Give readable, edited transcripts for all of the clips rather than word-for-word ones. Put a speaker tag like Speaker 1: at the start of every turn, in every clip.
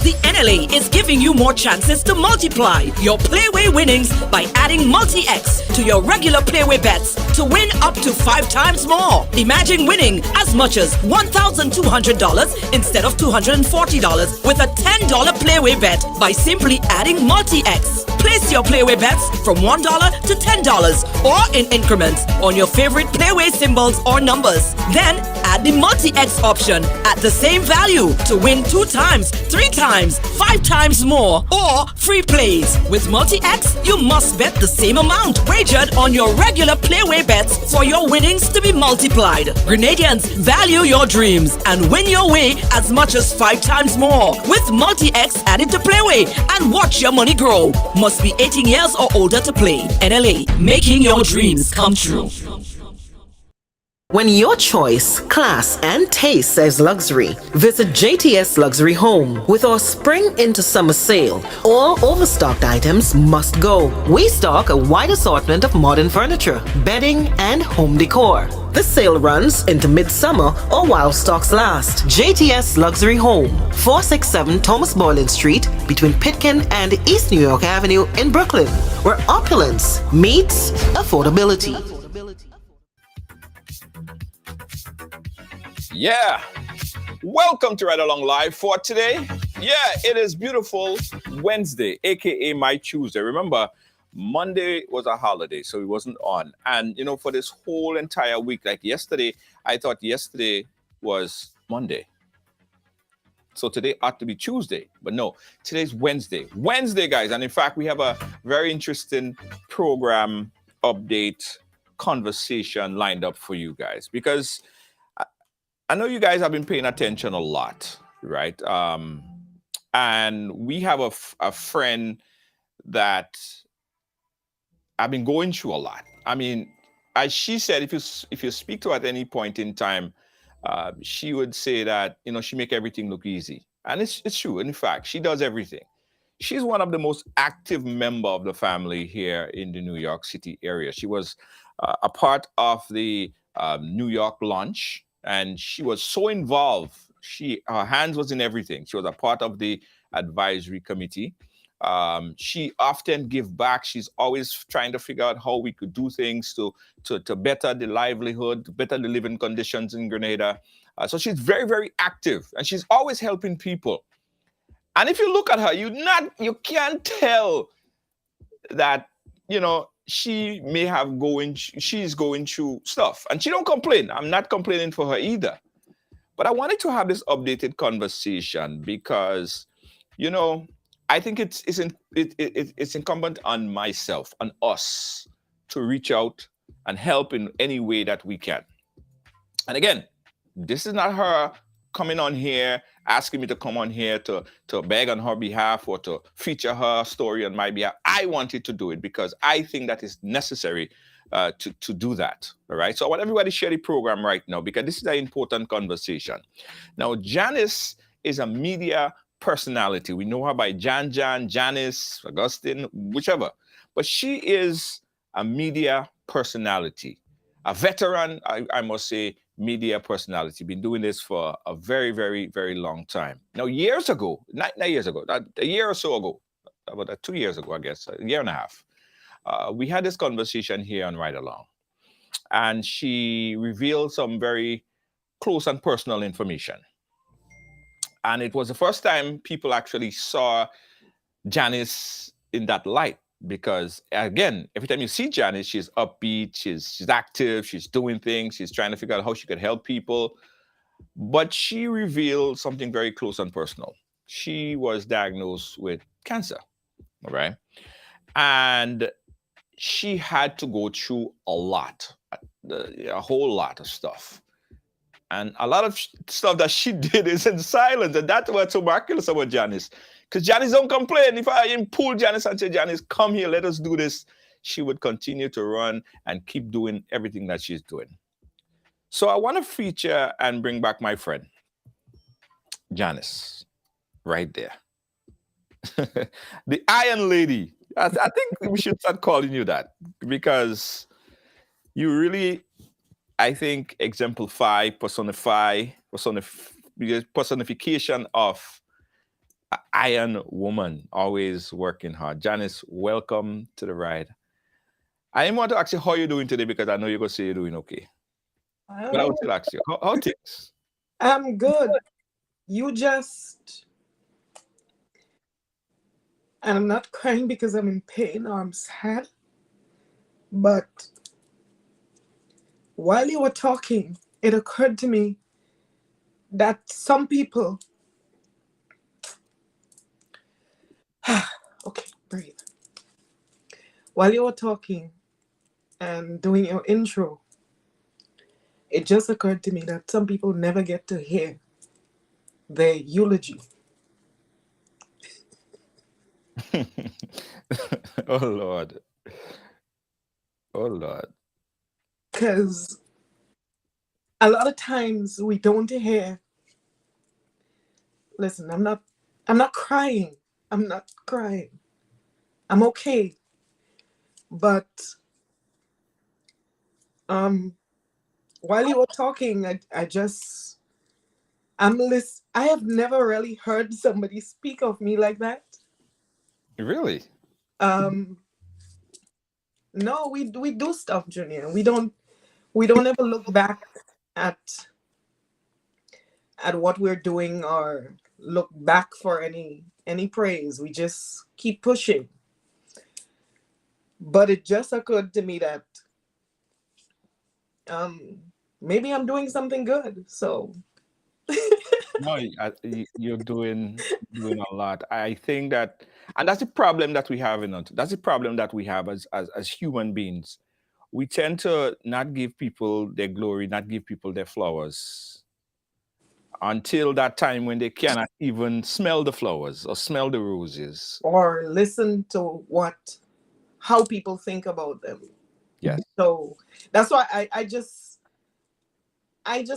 Speaker 1: The NLA is giving you more chances to multiply your Playway winnings by adding Multi-X to your regular Playway bets to win up to 5 times more. Imagine winning as much as $1,200 instead of $240 with a $10 Playway bet by simply adding Multi-X. Place your Playway bets from $1 to $10 or in increments on your favorite Playway symbols or numbers. Then add the Multi-X option at the same value to win 2 times, 3 times, 5 times more, or free plays. With Multi-X, you must bet the same amount wagered on your regular Playway bets for your winnings to be multiplied. Grenadians, value your dreams and win your way as much as 5 times more with Multi-X added to Playway and watch your money grow. Must be 18 years or older to play. NLA, making your dreams come true.
Speaker 2: When your choice, class, and taste says luxury, visit JTS Luxury Home. With our spring into summer sale, all overstocked items must go. We stock a wide assortment of modern furniture, bedding, and home decor. The sale runs into midsummer or while stocks last. JTS Luxury Home, 467 Thomas Boylan Street, between Pitkin and East New York Avenue in Brooklyn, where opulence meets affordability.
Speaker 3: Yeah, welcome to Ride Along Live for today. Yeah, it is beautiful Wednesday, aka my Tuesday. Remember, Monday was a holiday, so it wasn't on. And for this whole entire week, like yesterday, I thought yesterday was Monday. So today ought to be Tuesday, but no, today's Wednesday. Wednesday, guys. And in fact, we have a very interesting program update conversation lined up for you guys, because I know you guys have been paying attention a lot, right? And we have a friend that I've been going through a lot. I mean, as she said, if you speak to her at any point in time, she would say that, she make everything look easy. And it's true. In fact, she does everything. She's one of the most active member of the family here in the New York City area. She was a part of the New York launch. And she was so involved. Her hands was in everything. She was a part of the advisory committee. She often give back. She's always trying to figure out how we could do things to better the livelihood, to better the living conditions in Grenada. So she's very, very active, and she's always helping people. And if you look at her, you can't tell that, she's going through stuff, and she don't complain. I'm not complaining for her either. But I wanted to have this updated conversation because, I think it's incumbent on myself, on us, to reach out and help in any way that we can. And again, this is not her coming on here, asking me to come on here to beg on her behalf or to feature her story on my behalf. I wanted to do it because I think that is necessary to do that. All right. So I want everybody to share the program right now because this is an important conversation. Now, Janice is a media personality. We know her by Janice, Augustine, whichever. But she is a media personality, a veteran, I must say, media personality. Been doing this for a very, very, very long time. Now, years ago, not years ago, a year or so ago, about 2 years ago, I guess, a year and a half, we had this conversation here on Ride Along. And she revealed some very close and personal information. And it was the first time people actually saw Janice in that light. Because again, every time you see Janice, she's upbeat, she's active, she's doing things, she's trying to figure out how she could help people. But she revealed something very close and personal. She was diagnosed with cancer, all right? And she had to go through a whole lot of stuff. And a lot of stuff that she did is in silence. And that's what's so miraculous about Janice. Because Janice don't complain. If I pull Janice and say, Janice, come here, let us do this, she would continue to run and keep doing everything that she's doing. So I want to feature and bring back my friend, Janice, right there. The Iron Lady. I think we should start calling you that because you really, I think, exemplify, personification of iron woman, always working hard. Janice, welcome to the ride. I want to ask you how you're doing today because I know you're going to say you're doing okay. But I will still ask you, how things?
Speaker 4: I'm good. You just, and I'm not crying because I'm in pain or I'm sad, but while you were talking, it occurred to me that some people, okay, breathe. While you were talking and doing your intro, it just occurred to me that some people never get to hear their eulogy.
Speaker 3: Oh, Lord. Oh, Lord.
Speaker 4: Because a lot of times we don't hear, listen, I'm not crying. I'm not crying. I'm okay. But while you were talking, I have never really heard somebody speak of me like that.
Speaker 3: Really?
Speaker 4: Um no, we do stuff, Junior. We don't ever look back at what we're doing or look back for any praise. We just keep pushing. But it just occurred to me that um maybe I'm doing something good. So
Speaker 3: No, you're doing a lot. I think that, and that's the problem that we have that's the problem that we have as human beings. We tend to not give people their glory, not give people their flowers until that time when they cannot even smell the flowers or smell the roses.
Speaker 4: or listen to how people think about them.
Speaker 3: Yes.
Speaker 4: So that's why I just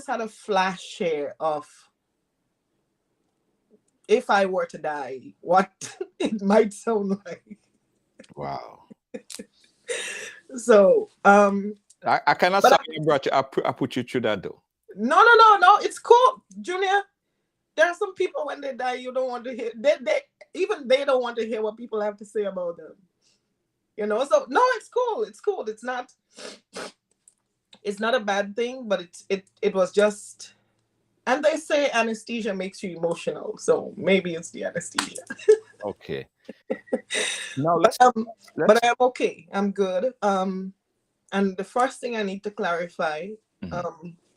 Speaker 4: had a flash share of if I were to die, what it might sound like.
Speaker 3: Wow.
Speaker 4: So
Speaker 3: I cannot
Speaker 4: but
Speaker 3: say I brought you. I put you through that though.
Speaker 4: no, it's cool, Junior. There are some people when they die, you don't want to hear. They don't want to hear what people have to say about them. You know, so no, it's cool. It's cool. It's not a bad thing, but it was just. And they say anesthesia makes you emotional, so maybe it's the anesthesia.
Speaker 3: Okay. Now
Speaker 4: But I'm okay. I'm good. And the first thing I need to clarify,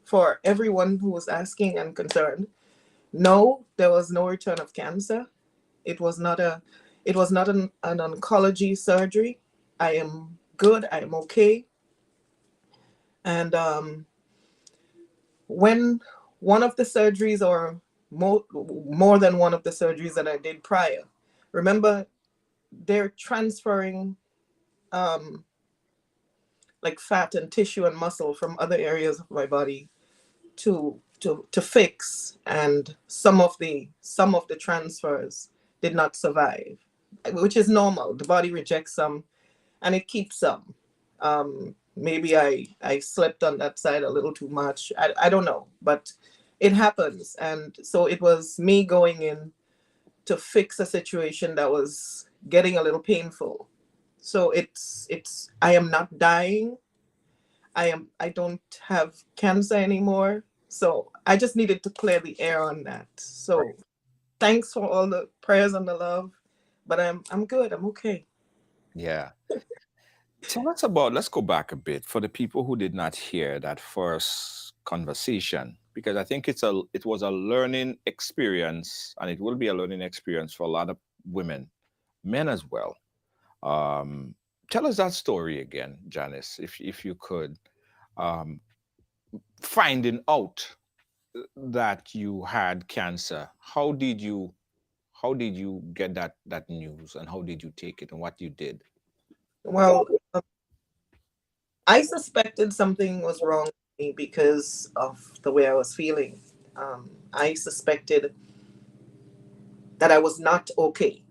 Speaker 4: for everyone who was asking and concerned, no, there was no return of cancer. It was not an oncology surgery. I am good. I am okay. And when one of the surgeries, or more than one of the surgeries that I did prior, remember, they're transferring like fat and tissue and muscle from other areas of my body to fix, and some of the transfers did not survive, which is normal. The body rejects some and it keeps some. Maybe I slept on that side a little too much. I don't know, but it happens. And so it was me going in to fix a situation that was getting a little painful. So it's I am not dying. I don't have cancer anymore. So I just needed to clear the air on that. So thanks for all the prayers and the love. But I'm good. I'm okay.
Speaker 3: Yeah. So let's go back a bit for the people who did not hear that first conversation, because I think it was a learning experience, and it will be a learning experience for a lot of women, men as well. Um, Tell us that story again, Janice, if you could. Um, Finding out that you had cancer, how did you get that news, and how did you take it, and what you did?
Speaker 4: Well, I suspected something was wrong with me because of the way I was feeling. I suspected that I was not okay.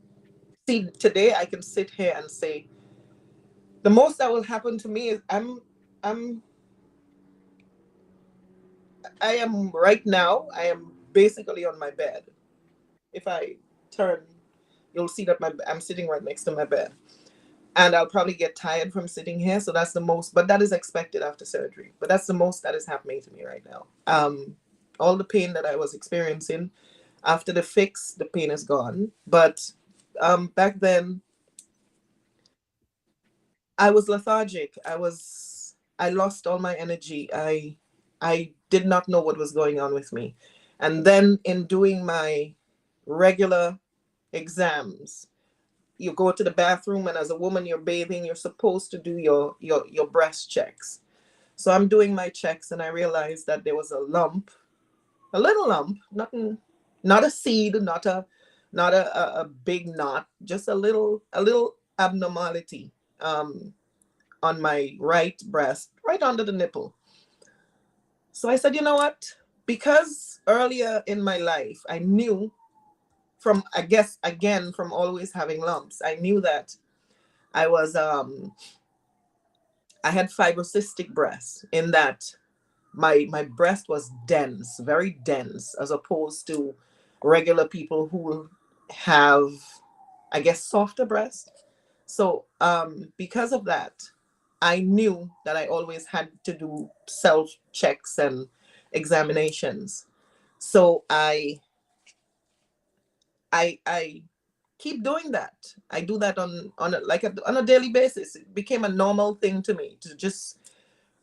Speaker 4: See, today I can sit here and say the most that will happen to me is I'm I am right now. I am basically on my bed. If I turn, you'll see that I'm sitting right next to my bed. And I'll probably get tired from sitting here. So that's the most, but that is expected after surgery. But that's the most that is happening to me right now. All the pain that I was experiencing after the fix, the pain is gone. But back then, I was lethargic. I lost all my energy. I did not know what was going on with me. And then in doing my regular exams, you go to the bathroom, and as a woman you're bathing, you're supposed to do your breast checks. So I'm doing my checks, and I realized that there was a lump, a little lump, nothing, not a seed, not a big knot, just a little abnormality on my right breast, right under the nipple. So I said, you know what? Because earlier in my life, I knew from, I guess, again, from always having lumps, I knew that I was, I had fibrocystic breasts, in that my breast was dense, very dense, as opposed to regular people who have, I guess, softer breasts. So because of that, I knew that I always had to do self checks and examinations. So I keep doing that. I do that on a daily basis. It became a normal thing to me to just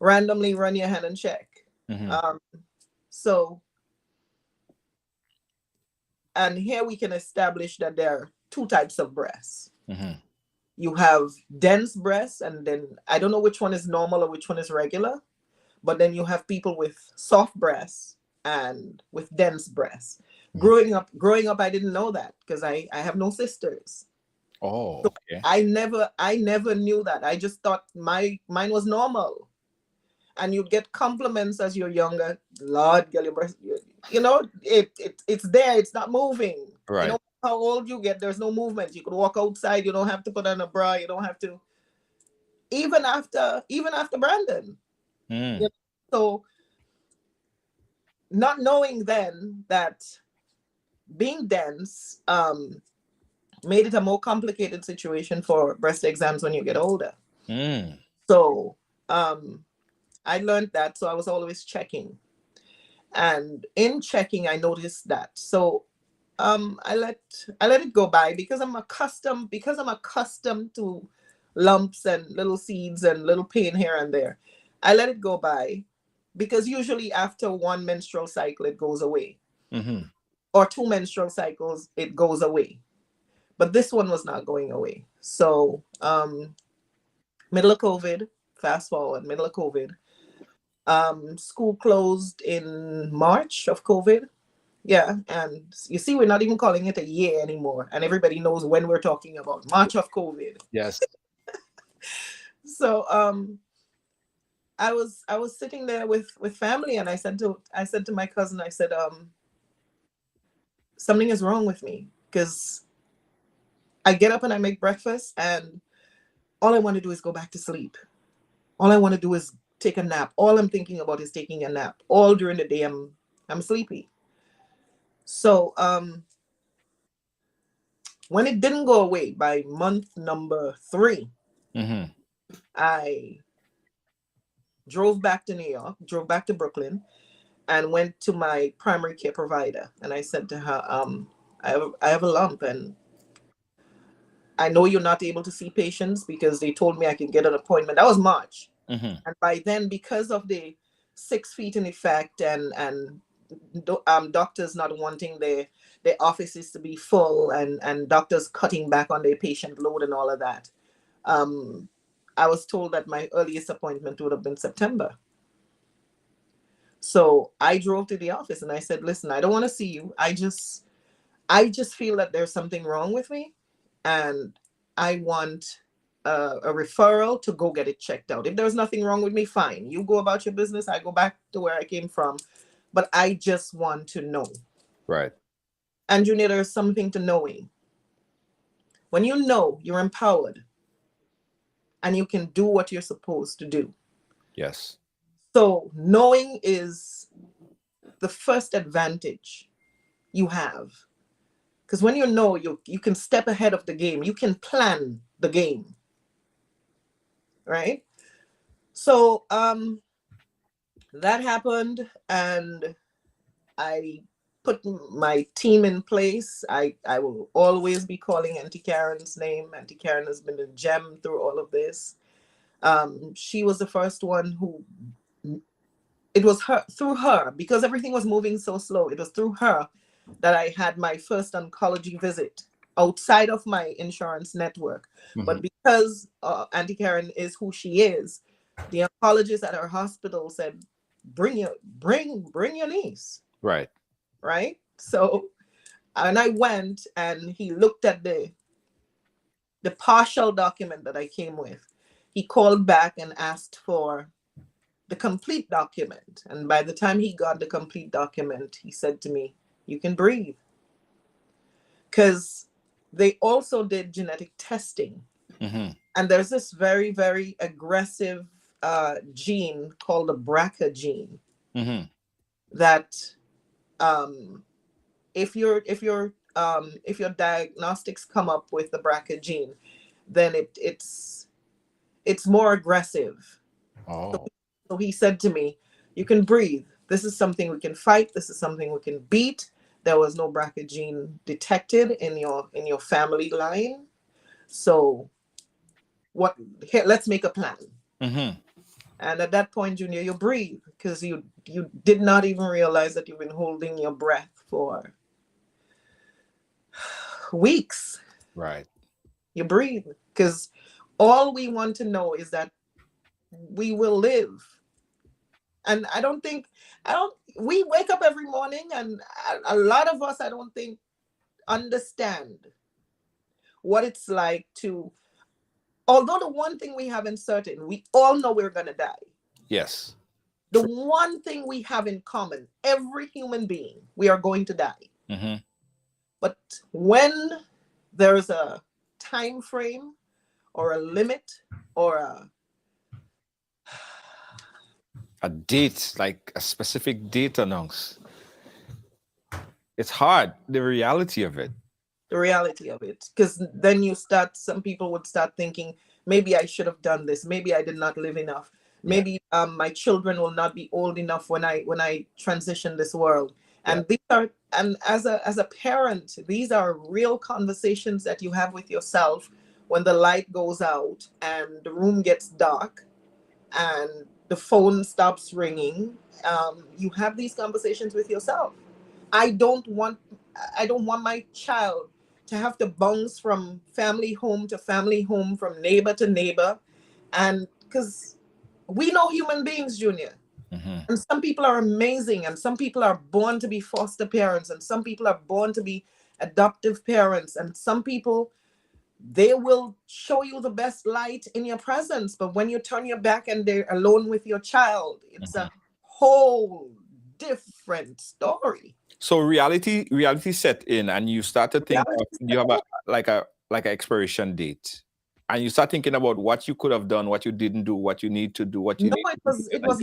Speaker 4: randomly run your hand and check. Um, so, and here we can establish that there are two types of breasts. You have dense breasts, and then I don't know which one is normal or which one is regular, but then you have people with soft breasts and with dense breasts. Growing up, I didn't know that because I have no sisters.
Speaker 3: Oh,
Speaker 4: So
Speaker 3: okay.
Speaker 4: I never knew that. I just thought mine was normal. And you get compliments as you're younger. Lord, girl, your breast, you know, it's there. It's not moving.
Speaker 3: Right.
Speaker 4: You know how old you get, there's no movement. You could walk outside. You don't have to put on a bra. You don't have to. Even after Brandon. You know? So not knowing then that being dense made it a more complicated situation for breast exams when you get older. So I learned that. So I was always checking. And in checking, I noticed that. So I let it go by because I'm accustomed to lumps and little seeds and little pain here and there. I let it go by because usually after one menstrual cycle it goes away, or two menstrual cycles it goes away, but this one was not going away. So middle of COVID, fast forward, middle of COVID, school closed in March of COVID. Yeah, and you see, we're not even calling it a year anymore, and everybody knows when we're talking about March of COVID.
Speaker 3: Yes.
Speaker 4: So I was sitting there with family, and I said to my cousin, I said, something is wrong with me, because I get up and I make breakfast, and all I want to do is go back to sleep. All I want to do is take a nap. All I'm thinking about is taking a nap. All during the day I'm sleepy. So when it didn't go away by month number 3, I drove back to New York, drove back to Brooklyn, and went to my primary care provider. And I said to her, I have a lump, and I know you're not able to see patients because they told me I can get an appointment. That was March. And by then, because of the 6 feet in effect and doctors not wanting their offices to be full, and doctors cutting back on their patient load and all of that, I was told that my earliest appointment would have been September. So I drove to the office and I said, listen, I don't want to see you. I just feel that there's something wrong with me, and I want a referral to go get it checked out. If there's nothing wrong with me, fine. You go about your business. I go back to where I came from. But I just want to know.
Speaker 3: Right.
Speaker 4: And Junior, there's something to knowing. When you know, you're empowered, and you can do what you're supposed to do.
Speaker 3: Yes.
Speaker 4: So knowing is the first advantage you have. Because when you know, you can step ahead of the game. You can plan the game, right? So that happened, and I put my team in place. I will always be calling Auntie Karen's name. Auntie Karen has been a gem through all of this. She was the first one who, it was her, through her, because everything was moving so slow. It was through her that I had my first oncology visit outside of my insurance network. But because Auntie Karen is who she is, the oncologist at her hospital said, bring your niece.
Speaker 3: Right.
Speaker 4: Right. So, and I went, and he looked at the partial document that I came with. He called back and asked for the complete document. And by the time he got the complete document, he said to me, you can breathe. Because they also did genetic testing. And there's this very, very aggressive gene called the BRCA gene that if your diagnostics come up with the BRCA gene, then it's more aggressive.
Speaker 3: Oh.
Speaker 4: So he said to me, you can breathe. This is something we can fight. This is something we can beat. There was no BRCA gene detected in your family line. So here, let's make a plan. And at that point, Junior, you breathe, because you did not even realize that you've been holding your breath for weeks.
Speaker 3: Right.
Speaker 4: You breathe, because all we want to know is that we will live. And we wake up every morning, and a lot of us, I don't think, understand what it's like to, although the one thing we have in certain, we all know we're going to die.
Speaker 3: Yes.
Speaker 4: The one thing we have in common, every human being, we are going to die. But when there's a time frame or a limit or
Speaker 3: a date, like a specific date announced, it's hard, the reality of it.
Speaker 4: Because then some people would start thinking, maybe I should have done this, maybe I did not live enough, maybe my children will not be old enough when I transition this world. And as a parent, these are real conversations that you have with yourself when the light goes out and the room gets dark and the phone stops ringing. You have these conversations with yourself. I don't want my child to have to bounce from family home to family home, from neighbor to neighbor. And because we know human beings, Junior. And some people are amazing, and some people are born to be foster parents, and some people are born to be adoptive parents, and some people, they will show you the best light in your presence, but when you turn your back and they're alone with your child, it's a whole different story.
Speaker 3: So reality set in, and you start to think you have a expiration date, and you start thinking about what you could have done, what you didn't do, what you need to do, what you
Speaker 4: it was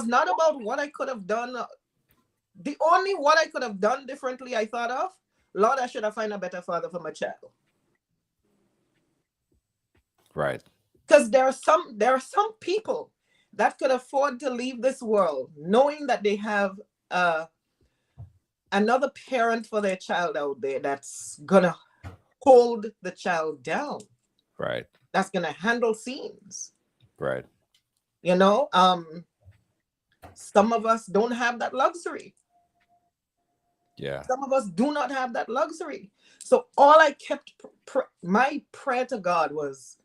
Speaker 4: not about what I could have done. The only what I could have done differently, I thought of, Lord, I should have found a better father for my child.
Speaker 3: Right.
Speaker 4: Because there are some people that could afford to leave this world knowing that they have another parent for their child out there that's gonna hold the child down.
Speaker 3: Right.
Speaker 4: That's gonna handle scenes.
Speaker 3: Right.
Speaker 4: You know, some of us don't have that luxury.
Speaker 3: Yeah.
Speaker 4: Some of us do not have that luxury. So all I kept, my prayer to God was,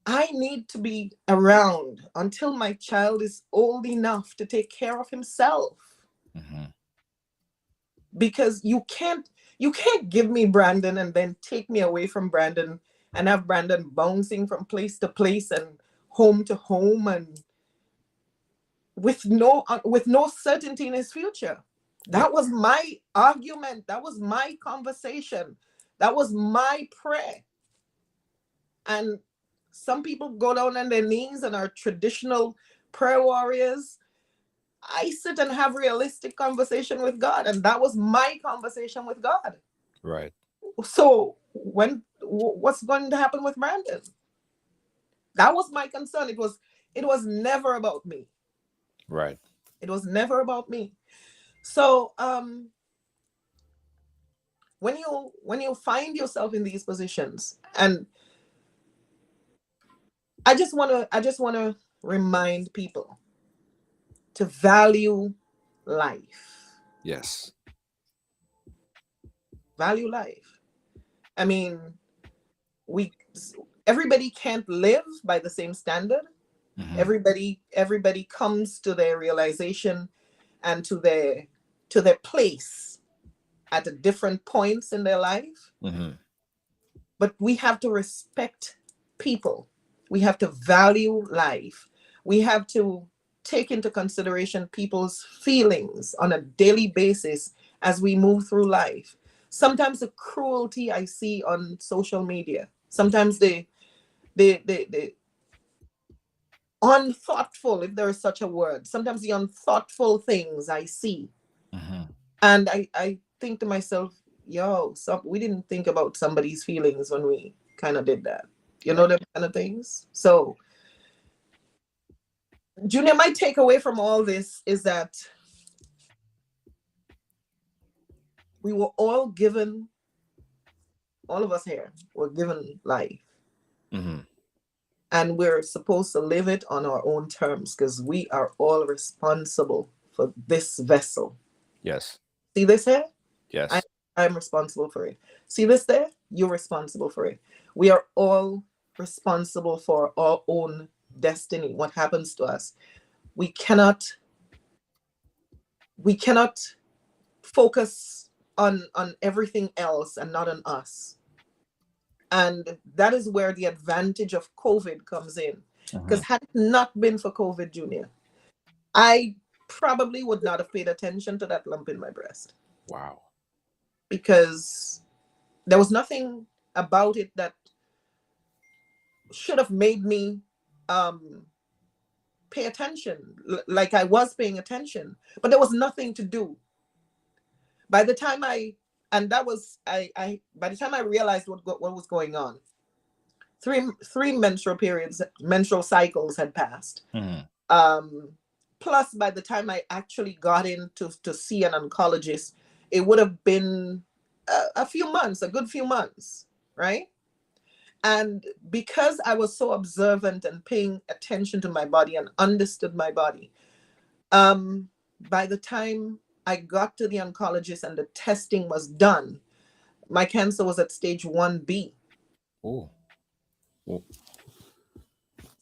Speaker 4: I need to be around until my child is old enough to take care of himself. Because you can't give me Brandon and then take me away from Brandon and have Brandon bouncing from place to place and home to home and with no certainty in his future. That was my argument. That was my conversation. That was my prayer. And some people go down on their knees and are traditional prayer warriors. I sit and have realistic conversation with God, and that was my conversation with God.
Speaker 3: Right.
Speaker 4: So what's going to happen with Brandon? That was my concern. It was never about me.
Speaker 3: Right.
Speaker 4: It was never about me. So when you find yourself in these positions, and I just wanna remind people to value life.
Speaker 3: Yes.
Speaker 4: Value life. I mean, everybody can't live by the same standard.
Speaker 3: Mhm.
Speaker 4: Everybody comes to their realization and to their place at different points in their life.
Speaker 3: Mhm.
Speaker 4: But we have to respect people. We have to value life. We have to take into consideration people's feelings on a daily basis as we move through life. Sometimes the cruelty I see on social media, sometimes the unthoughtful, if there is such a word, sometimes the unthoughtful things I see.
Speaker 3: Mhm.
Speaker 4: And I think to myself, we didn't think about somebody's feelings when we kind of did that. You know, them kind of things. So, Junior, my takeaway from all this is that we were all given, all of us here were given life.
Speaker 3: Mhm.
Speaker 4: And we're supposed to live it on our own terms because we are all responsible for this vessel.
Speaker 3: Yes.
Speaker 4: See this here?
Speaker 3: Yes.
Speaker 4: I'm responsible for it. See this there? You're responsible for it. We are all responsible for our own destiny. What happens to us? We cannot focus on everything else and not on us. And that is where the advantage of COVID comes in. Because had it not been for COVID, Junior, I probably would not have paid attention to that lump in my breast.
Speaker 3: Wow.
Speaker 4: Because there was nothing about it that should have made me pay attention like I was paying attention, but there was nothing to do. By the time I by the time I realized what was going on, three menstrual cycles had passed.
Speaker 3: Mhm.
Speaker 4: Plus, by the time I actually got in to see an oncologist, it would have been a few months, a good few months, right? And because I was so observant and paying attention to my body and understood my body, by the time I got to the oncologist and the testing was done, my cancer was at stage 1B.
Speaker 3: Oh. Oh.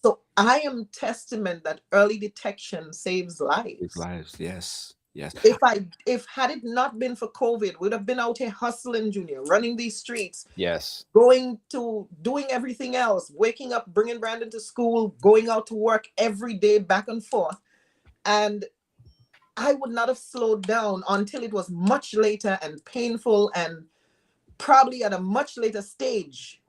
Speaker 4: So I am testament that early detection saves
Speaker 3: Save
Speaker 4: lives.
Speaker 3: lives. Yes. Yes.
Speaker 4: If had it not been for COVID, we'd have been out here hustling, Junior, running these streets,
Speaker 3: Yes.
Speaker 4: doing everything else, waking up, bringing Brandon to school, going out to work every day, back and forth. And I would not have slowed down until it was much later and painful and probably at a much later stage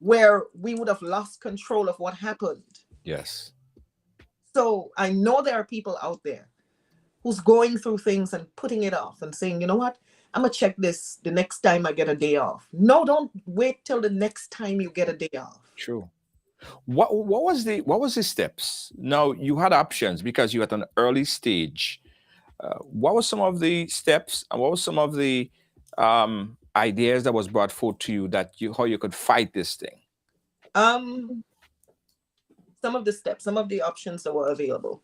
Speaker 4: where we would have lost control of what happened.
Speaker 3: Yes.
Speaker 4: So I know there are people out there who's going through things and putting it off and saying, you know what, I'm gonna check this the next time I get a day off. No, don't wait till the next time you get a day off.
Speaker 3: True. What was the steps? Now you had options because you had an early stage. What were some of the steps and what were some of the ideas that was brought forth to you that how you could fight this thing?
Speaker 4: Some of the steps, some of the options that were available.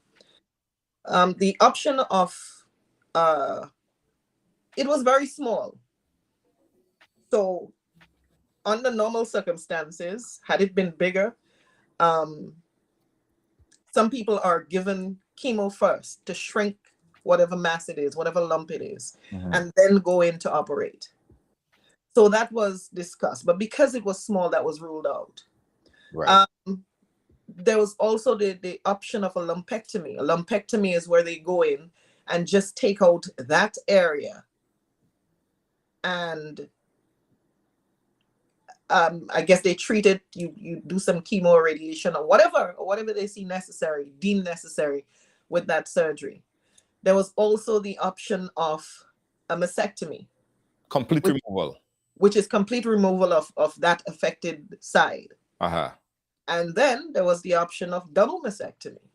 Speaker 4: The option of it was very small. So under normal circumstances, had it been bigger, some people are given chemo first to shrink whatever mass it is, whatever lump it is, and then go in to operate. So that was discussed, but because it was small, that was ruled out.
Speaker 3: Right.
Speaker 4: There was also the option of a lumpectomy. A lumpectomy is where they go in and just take out that area, and I guess they treat it. You do some chemo, radiation, or whatever they see necessary, deem necessary, with that surgery. There was also the option of a mastectomy,
Speaker 3: Complete
Speaker 4: which,
Speaker 3: removal.
Speaker 4: which is complete removal of that affected side.
Speaker 3: Uh-huh.
Speaker 4: And then there was the option of double mastectomy.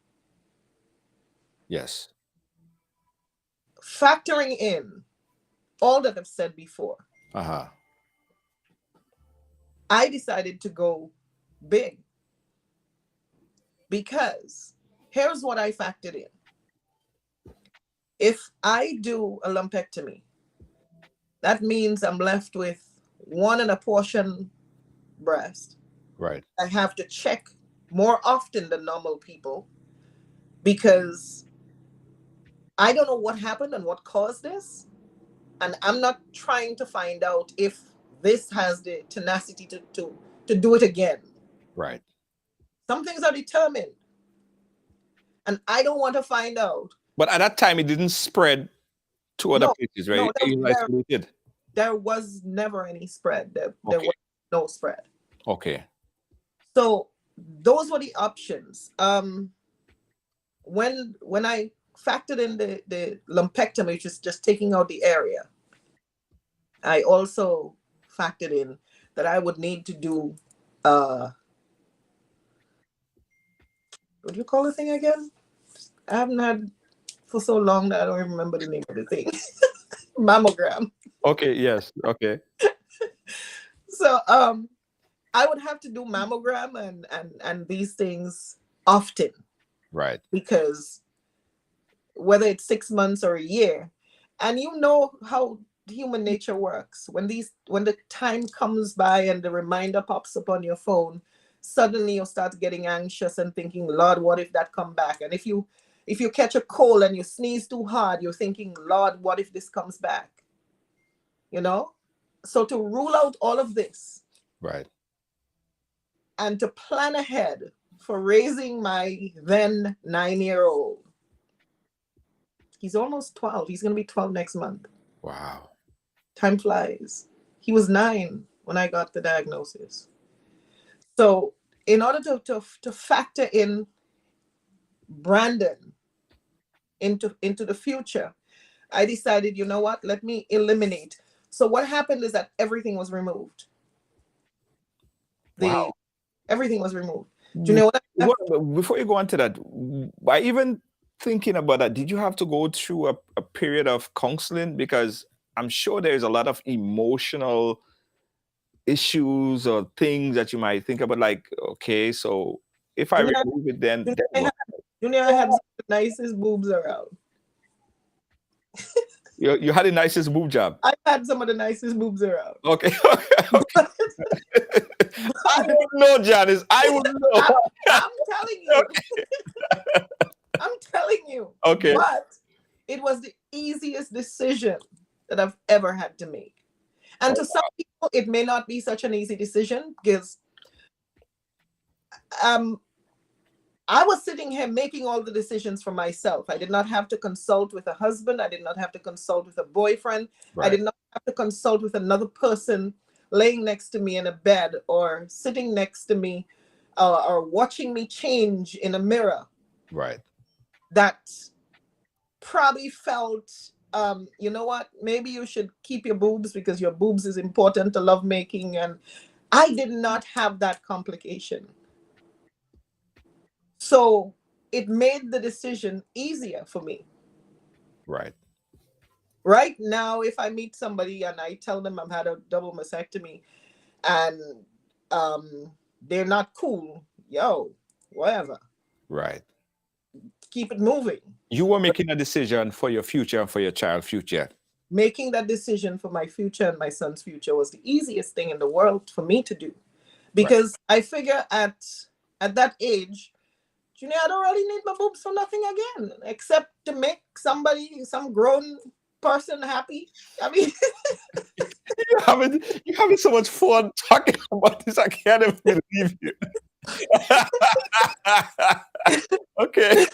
Speaker 3: Yes.
Speaker 4: Factoring in all that I've said before,
Speaker 3: Uh-huh.
Speaker 4: I decided to go big because here's what I factored in. If I do a lumpectomy, that means I'm left with 1 portion breast.
Speaker 3: Right.
Speaker 4: I have to check more often than normal people because I don't know what happened and what caused this. And I'm not trying to find out if this has the tenacity to do it again.
Speaker 3: Right.
Speaker 4: Some things are determined. And I don't want to find out.
Speaker 3: But at that time, it didn't spread to other places, right?
Speaker 4: No, there was never any spread. There was no spread.
Speaker 3: Okay.
Speaker 4: So those were the options. When I factored in the lumpectomy, which is just taking out the area, I also factored in that I would need to do what do you call the thing again? I haven't had for so long that I don't even remember the name of the thing. Mammogram.
Speaker 3: Okay, yes. Okay.
Speaker 4: So I would have to do mammogram and these things often.
Speaker 3: Right.
Speaker 4: Because whether it's 6 months or a year, and you know how human nature works, when the time comes by and the reminder pops up on your phone, suddenly you start getting anxious and thinking, Lord, what if that come back? And if you catch a cold and you sneeze too hard, you're thinking, Lord, what if this comes back? You know? So to rule out all of this,
Speaker 3: right,
Speaker 4: and to plan ahead for raising my then 9-year-old. He's almost 12. He's going to be 12 next month.
Speaker 3: Wow.
Speaker 4: Time flies. He was 9 when I got the diagnosis. So in order to factor in Brandon into the future, I decided, you know what, let me eliminate. So what happened is that everything was removed.
Speaker 3: Wow.
Speaker 4: Everything was removed. Do you know what?
Speaker 3: Before you go on to that, by even thinking about that, did you have to go through a period of counseling? Because I'm sure there's a lot of emotional issues or things that you might think about, like, okay, so if I remove it, then
Speaker 4: Junior, I had the nicest boobs around.
Speaker 3: You had the nicest boob job.
Speaker 4: I had some of the nicest boobs around.
Speaker 3: Okay. I don't know, Janice. I would know.
Speaker 4: I'm telling you. Okay. I'm telling you.
Speaker 3: Okay.
Speaker 4: But it was the easiest decision that I've ever had to make. And to some people, it may not be such an easy decision because I was sitting here making all the decisions for myself. I did not have to consult with a husband. I did not have to consult with a boyfriend. Right. I did not have to consult with another person laying next to me in a bed or sitting next to me or watching me change in a mirror.
Speaker 3: Right.
Speaker 4: That probably felt, you know what, maybe you should keep your boobs because your boobs is important to lovemaking. And I did not have that complication. So it made the decision easier for me.
Speaker 3: Right.
Speaker 4: Right now, if I meet somebody and I tell them I've had a double mastectomy and they're not cool, whatever.
Speaker 3: Right.
Speaker 4: Keep it moving.
Speaker 3: You were making a decision for your future and for your child's future.
Speaker 4: Making that decision for my future and my son's future was the easiest thing in the world for me to do. Because I figure at that age, Junior, I don't really need my boobs for nothing again, except to make some grown person happy. I mean,
Speaker 3: you're having so much fun talking about this. I can't even believe you. Okay.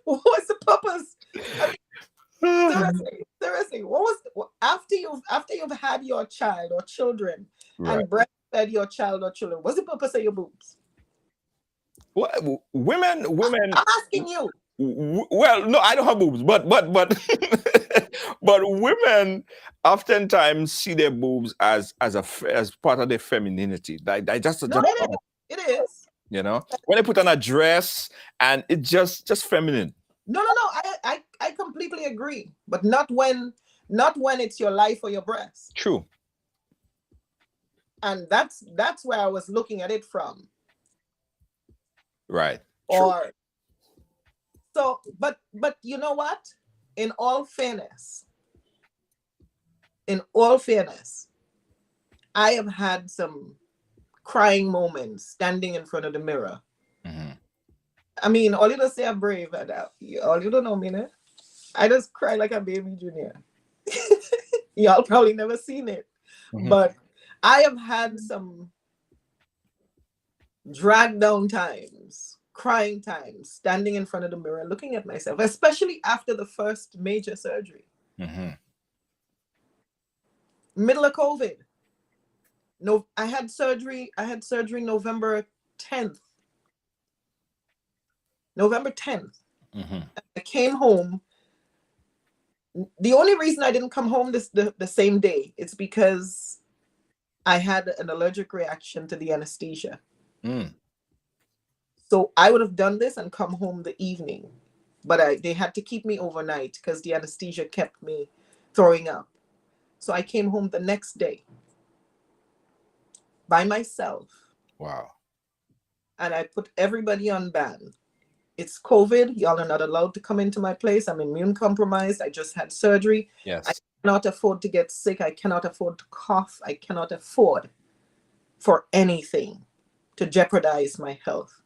Speaker 4: What was the purpose? I mean, seriously, after you've had your child or children and breastfed your child or children, what's the purpose of your boobs?
Speaker 3: Well, women.
Speaker 4: I'm asking you.
Speaker 3: Well, no, I don't have boobs, but but women oftentimes see their boobs as part of their femininity. Like just
Speaker 4: No, it is.
Speaker 3: you know, when they put on a dress and it's just feminine.
Speaker 4: No. I completely agree, but not when it's your life or your breast.
Speaker 3: True.
Speaker 4: And that's where I was looking at it from.
Speaker 3: Right. True.
Speaker 4: Or so, but you know what? In all fairness, I have had some crying moments standing in front of the mirror.
Speaker 3: Mm-hmm.
Speaker 4: I mean, all you don't say I'm brave, and all you don't know me, né? I just cry like a baby junior. Y'all probably never seen it,
Speaker 3: Mm-hmm.
Speaker 4: but I have had some drag down times, crying times, standing in front of the mirror, looking at myself, especially after the first major surgery.
Speaker 3: Mm-hmm.
Speaker 4: Middle of COVID. No, I had surgery November 10th.
Speaker 3: Mm-hmm.
Speaker 4: I came home. The only reason I didn't come home the same day, it's because I had an allergic reaction to the anesthesia.
Speaker 3: Mm.
Speaker 4: So I would have done this and come home the evening, but they had to keep me overnight because the anesthesia kept me throwing up. So I came home the next day by myself.
Speaker 3: Wow.
Speaker 4: And I put everybody on ban. It's COVID. Y'all are not allowed to come into my place. I'm immune compromised. I just had surgery.
Speaker 3: Yes.
Speaker 4: I cannot afford to get sick. I cannot afford to cough. I cannot afford for anything to jeopardize my health.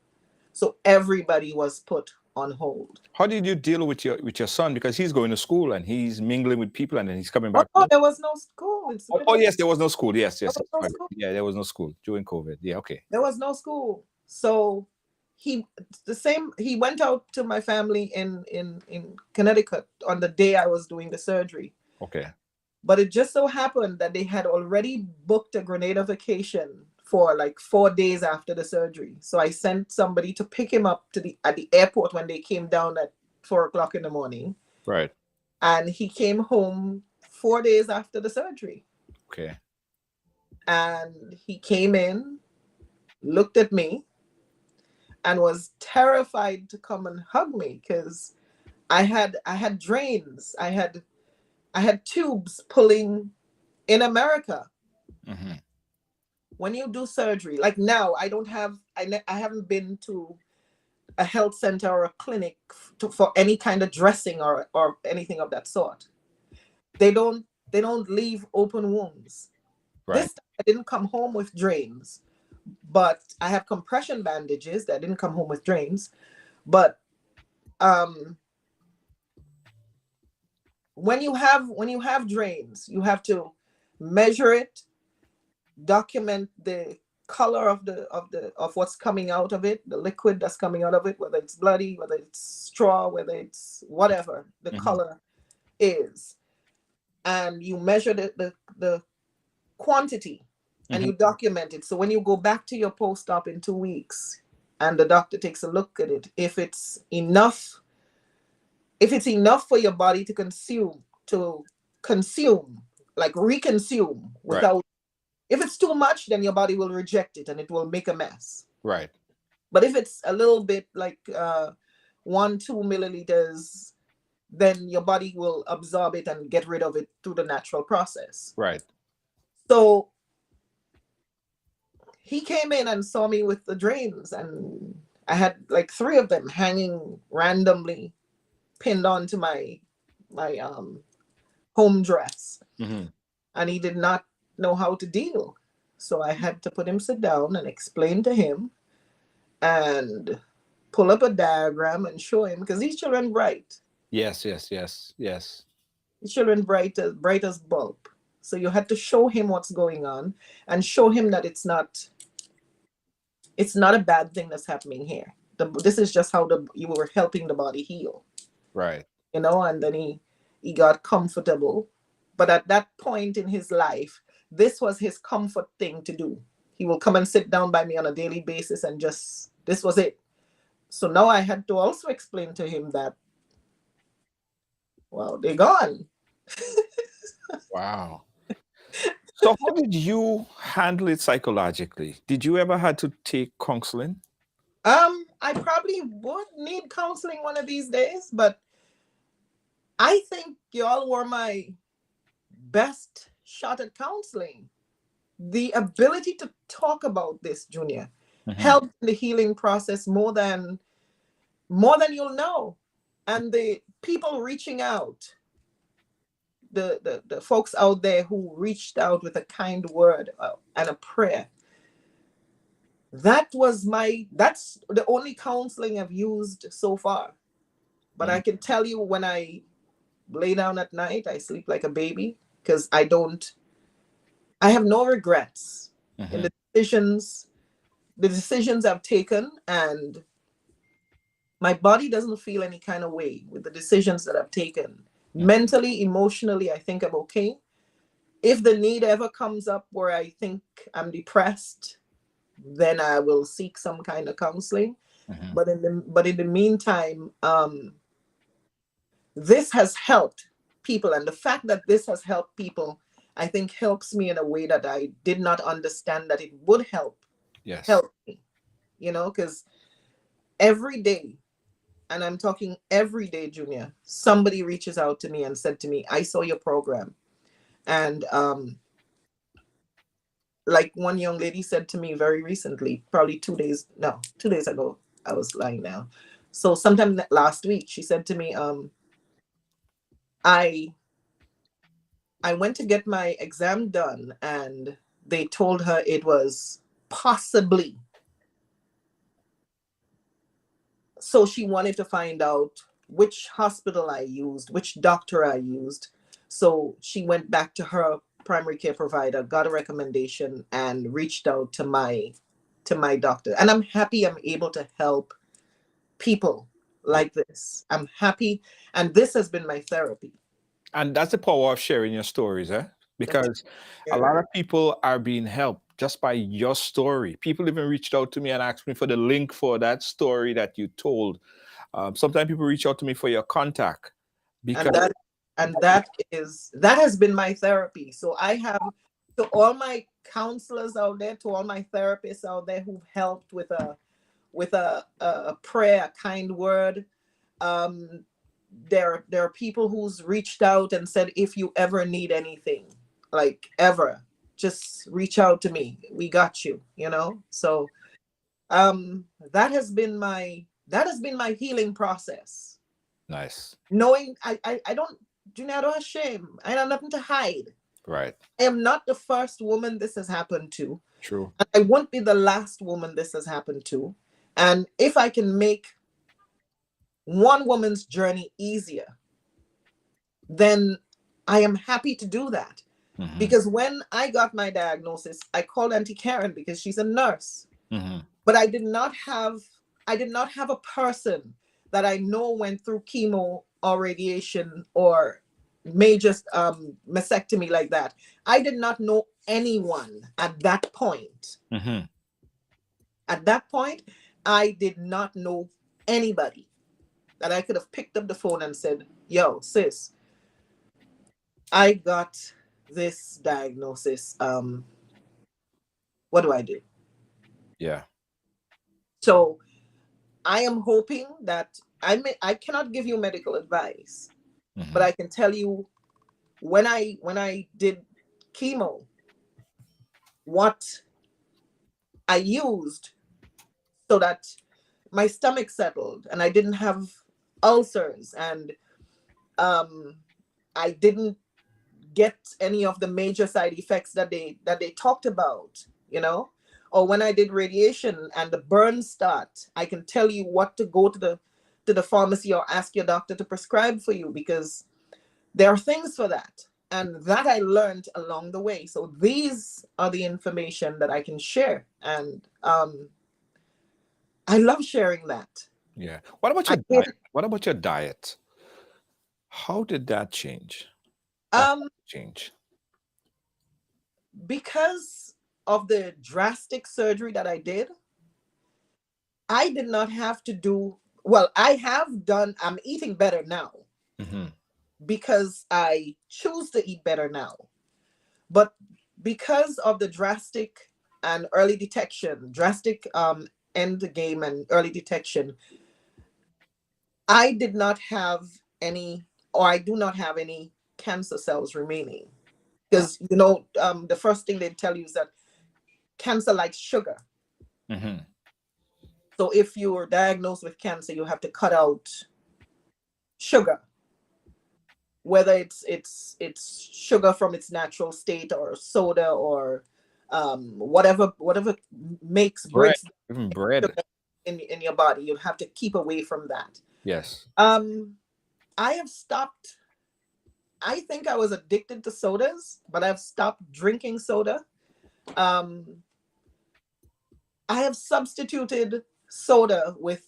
Speaker 4: So everybody was put on hold.
Speaker 3: How did you deal with your son? Because he's going to school and he's mingling with people and then he's coming back.
Speaker 4: Oh, there was no school.
Speaker 3: Oh, yes, there was no school. Yes.
Speaker 4: There was no school.
Speaker 3: Yeah, there was no school during COVID. Yeah, okay.
Speaker 4: There was no school. So he went out to my family in Connecticut on the day I was doing the surgery.
Speaker 3: Okay.
Speaker 4: But it just so happened that they had already booked a Grenada vacation for like 4 days after the surgery. So I sent somebody to pick him up at the airport when they came down at 4:00 in the morning.
Speaker 3: Right.
Speaker 4: And he came home 4 days after the surgery.
Speaker 3: Okay.
Speaker 4: And he came in, looked at me, and was terrified to come and hug me because I had drains. I had tubes pulling in America.
Speaker 3: Mm-hmm.
Speaker 4: When you do surgery, like now, I haven't been to a health center or a clinic for any kind of dressing or anything of that sort. They don't leave open wounds.
Speaker 3: Right.
Speaker 4: This time I didn't come home with drains, but I have compression bandages that didn't come home with drains. But when you have drains, you have to measure it, document the color of what's coming out of it, the liquid that's coming out of it, whether it's bloody, whether it's straw, whether it's whatever the
Speaker 3: Mm-hmm.
Speaker 4: color is, and you measure the quantity and
Speaker 3: Mm-hmm.
Speaker 4: you document it. So when you go back to your post-op in 2 weeks and the doctor takes a look at it, if it's enough for your body to consume, like reconsume without,
Speaker 3: Right.
Speaker 4: If it's too much, then your body will reject it and it will make a mess.
Speaker 3: Right.
Speaker 4: But if it's a little bit like 1-2 milliliters, then your body will absorb it and get rid of it through the natural process.
Speaker 3: Right.
Speaker 4: So he came in and saw me with the drains, and I had like 3 of them hanging randomly pinned onto my home dress.
Speaker 3: Mm-hmm.
Speaker 4: And he did not know how to deal. So I had to put him sit down and explain to him and pull up a diagram and show him, because these children bright.
Speaker 3: Yes.
Speaker 4: These children bright as bulb. So you had to show him what's going on and show him that it's not a bad thing that's happening here. This is just how you were helping the body heal.
Speaker 3: Right.
Speaker 4: And then he got comfortable. But at that point in his life, this was his comfort thing to do. He will come and sit down by me on a daily basis and this was it. So now I had to also explain to him that, well, they're gone.
Speaker 3: Wow. So how did you handle it psychologically? Did you ever had to take counseling?
Speaker 4: I probably would need counseling one of these days, but I think y'all were my best shot at counseling. The ability to talk about this, Junior, helped the healing process more than you'll know. And the people reaching out, the folks out there who reached out with a kind word and a prayer, that's the only counseling I've used so far. But I can tell you, when I lay down at night, I sleep like a baby, because I have no regrets in the decisions I've taken, and my body doesn't feel any kind of way with the decisions that I've taken. Mentally, emotionally, I think I'm okay. If the need ever comes up where I think I'm depressed, then I will seek some kind of counseling. But in the meantime, this has helped people, and the fact that this has helped people, I think, helps me in a way that I did not understand that it would help me. Because every day, and I'm talking every day, Junior, somebody reaches out to me and said to me, I saw your program. And like one young lady said to me very recently, probably 2 days ago, I was lying now. So sometime last week, she said to me, I went to get my exam done, and they told her it was possibly. So she wanted to find out which hospital I used, which doctor I used. So she went back to her primary care provider, got a recommendation, and reached out to my doctor. And I'm happy I'm able to help people like this. I'm happy. And this has been my therapy.
Speaker 3: And that's the power of sharing your stories, eh? Because a lot of people are being helped just by your story. People even reached out to me and asked me for the link for that story that you told. Sometimes people reach out to me for your contact because
Speaker 4: that has been my therapy. So I have, to all my counselors out there, to all my therapists out there who've helped with a prayer, a kind word. There are people who's reached out and said, if you ever need anything, like ever, just reach out to me. We got you, So that has been my healing process.
Speaker 3: Nice.
Speaker 4: Knowing I don't have shame. I have nothing to hide.
Speaker 3: Right.
Speaker 4: I am not the first woman this has happened to.
Speaker 3: True.
Speaker 4: I won't be the last woman this has happened to. And if I can make one woman's journey easier, then I am happy to do that. Because when I got my diagnosis, I called Auntie Karen because she's a nurse. But I did not have a person that I know went through chemo or radiation or major mastectomy like that. I did not know anyone at that point. At that point, I did not know anybody that I could have picked up the phone and said, yo, sis, I got this diagnosis. What do I do?
Speaker 3: Yeah.
Speaker 4: So I am hoping that I cannot give you medical advice, but I can tell you, when I did chemo, what I used so that my stomach settled and I didn't have ulcers, and I didn't get any of the major side effects that they talked about, or when I did radiation and the burns start, I can tell you what to go to the pharmacy or ask your doctor to prescribe for you, because there are things for that. And that I learned along the way. So these are the information that I can share. And I love sharing that.
Speaker 3: Yeah. What about your diet? What about your diet? How did that change?
Speaker 4: Because of the drastic surgery that I did, I did not have to do, well, I have done, I'm eating better now because I choose to eat better now. But because of the drastic and early detection, drastic end game and early detection, I did not have any, or I do not have any cancer cells remaining. Because, you know, the first thing they tell you is that cancer likes sugar. So if you are diagnosed with cancer, you have to cut out sugar, whether it's sugar from its natural state or soda or whatever makes
Speaker 3: Bread,
Speaker 4: breaks
Speaker 3: even bread.
Speaker 4: sugar in your body. You have to keep away from that.
Speaker 3: Yes.
Speaker 4: I have stopped. I think I was addicted to sodas, but I've stopped drinking soda. I have substituted soda with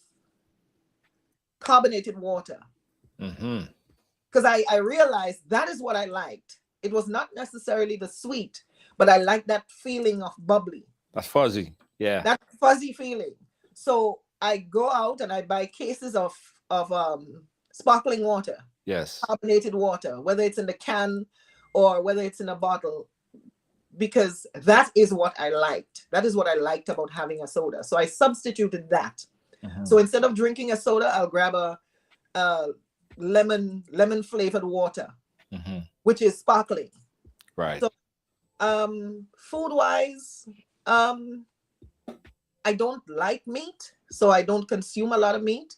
Speaker 4: carbonated water because I realized that is what I liked. It was not necessarily the sweet, but I like that feeling of bubbly.
Speaker 3: That's fuzzy. Yeah.
Speaker 4: That fuzzy feeling. So I go out and I buy cases of sparkling water.
Speaker 3: Yes.
Speaker 4: Carbonated water, whether it's in the can or whether it's in a bottle, because that is what I liked. That is what I liked about having a soda. So I substituted that. So instead of drinking a soda, I'll grab a lemon flavored water, which is sparkling.
Speaker 3: Right.
Speaker 4: So food wise, I don't like meat, so I don't consume a lot of meat.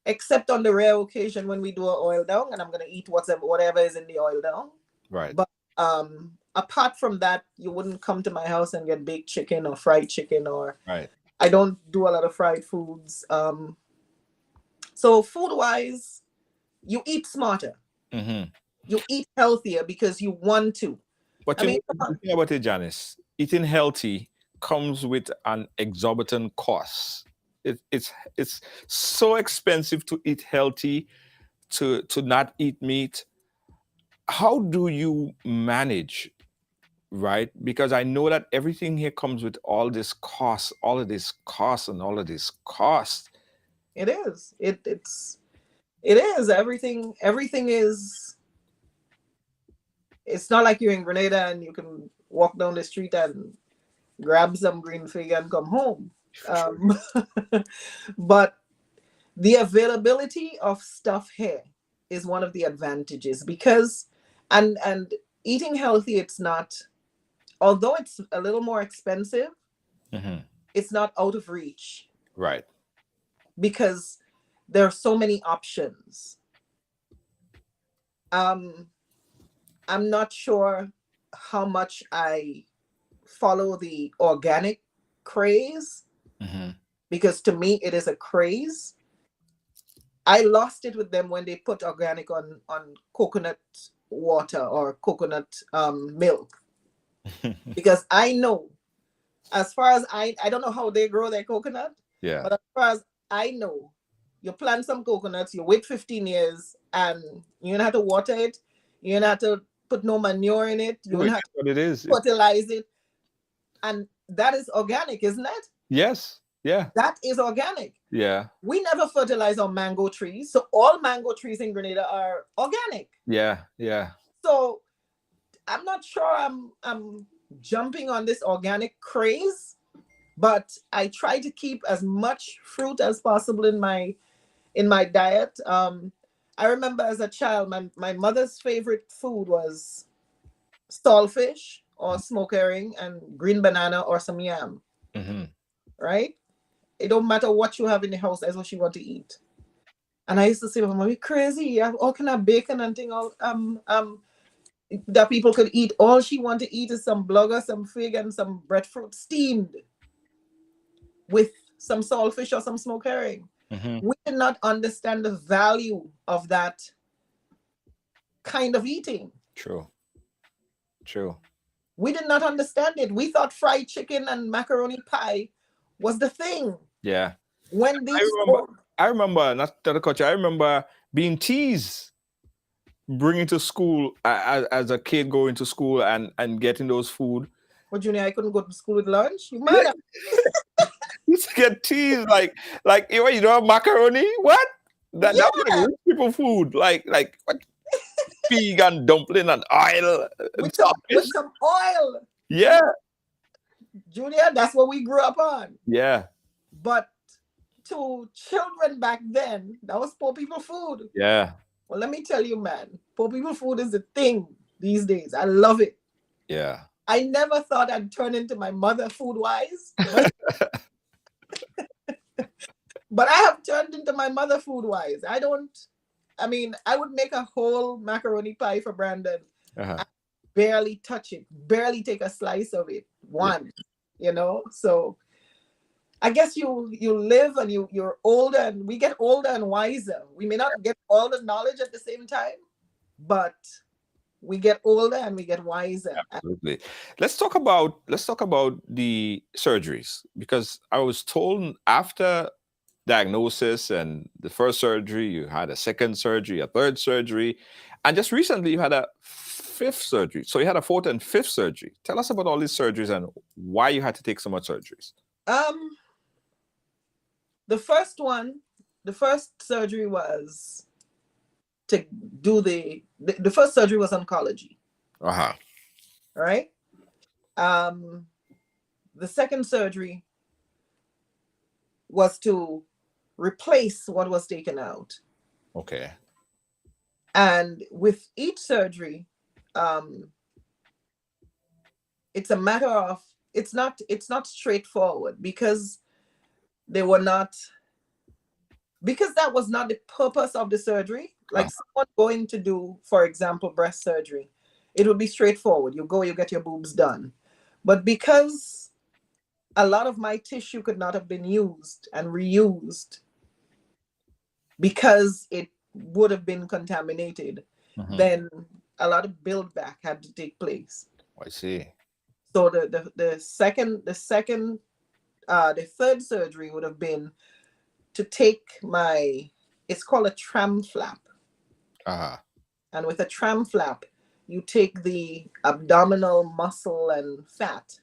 Speaker 4: Except on the rare occasion when we do an oil down, and I'm gonna eat whatever is in the oil down.
Speaker 3: Right.
Speaker 4: But apart from that, you wouldn't come to my house and get baked chicken or fried chicken, or
Speaker 3: Right.
Speaker 4: I don't do a lot of fried foods. So food wise, you eat smarter. You eat healthier because you want to.
Speaker 3: But you know, the thing about it, Janice, eating healthy comes with an exorbitant cost. It's so expensive to eat healthy, to not eat meat. How do you manage, right? Because I know that everything here comes with all this cost, all of this cost, and all of this cost.
Speaker 4: It is. It is. Everything is. It's not like you're in Grenada and you can walk down the street and grab some green fig and come home. But the availability of stuff here is one of the advantages, because and eating healthy, it's not, although it's a little more expensive, it's not out of reach.
Speaker 3: Right.
Speaker 4: Because there are so many options. I'm not sure how much I follow the organic craze, because to me it is a craze. I lost it with them when they put organic on coconut water or coconut milk, because I know, as far as I don't know how they grow their coconut, but as far as I know, you plant some coconuts, you wait 15 years, and you don't have to water it, you don't have to put no manure in it, you don't have to fertilize it, and that is organic, isn't it?
Speaker 3: Yes. Yeah.
Speaker 4: That is organic.
Speaker 3: Yeah.
Speaker 4: We never fertilize our mango trees, so all mango trees in Grenada are organic.
Speaker 3: Yeah. Yeah.
Speaker 4: So I'm not sure I'm jumping on this organic craze, but I try to keep as much fruit as possible in my diet. I remember as a child, my mother's favorite food was saltfish or smoked herring and green banana or some yam. Right? It don't matter what you have in the house, that's what she want to eat. And I used to say, "Mommy, crazy! You have all kind of bacon and thing, all that people could eat. All she want to eat is some blugger, some fig, and some breadfruit steamed with some saltfish or some smoked herring." We did not understand the value of that kind of eating.
Speaker 3: True.
Speaker 4: We did not understand it. We thought fried chicken and macaroni pie was the thing.
Speaker 3: Yeah.
Speaker 4: When
Speaker 3: I remember, not the culture, I remember being teased, bringing to school as a kid, going to school and getting those food.
Speaker 4: Well, Junior, I couldn't go to school with lunch. You mad?
Speaker 3: used to get teased like you don't have macaroni? What? That was like
Speaker 4: Yeah,
Speaker 3: rich people food. Like what pig and dumpling and oil and
Speaker 4: with
Speaker 3: saltfish.
Speaker 4: some oil.
Speaker 3: Yeah,
Speaker 4: Junior, that's what we grew up on.
Speaker 3: yeah,
Speaker 4: But to children back then, that was poor people food.
Speaker 3: yeah,
Speaker 4: Well, let me tell you, man, poor people food is the thing these days. I love it.
Speaker 3: yeah.
Speaker 4: I never thought I'd turn into my mother food wise, but I have turned into my mother food wise. I mean, I would make a whole macaroni pie for Brandon.
Speaker 3: Uh-huh.
Speaker 4: I barely touch it, barely take a slice of it. One, So I guess you live and you're older, and we get older and wiser. We may not get all the knowledge at the same time, but we get older and we get wiser.
Speaker 3: Absolutely. Let's talk about the surgeries, because I was told after diagnosis and the first surgery, you had a second surgery, a third surgery, and just recently you had a fifth surgery. So you had a fourth and fifth surgery. Tell us about all these surgeries and why you had to take so much surgeries.
Speaker 4: The first surgery was to do the first surgery was oncology,
Speaker 3: Uh-huh.
Speaker 4: right? The second surgery was to replace what was taken out.
Speaker 3: Okay.
Speaker 4: And with each surgery, it's a matter of it's not straightforward because that was not the purpose of the surgery. Like someone going to do, for example, breast surgery, it would be straightforward. You go, you get your boobs done. But because a lot of my tissue could not have been used and reused because it would have been contaminated, then a lot of build back had to take place.
Speaker 3: I see.
Speaker 4: So the third surgery would have been to take it's called a tram flap.
Speaker 3: Uh-huh.
Speaker 4: And with a tram flap, you take the abdominal muscle and fat,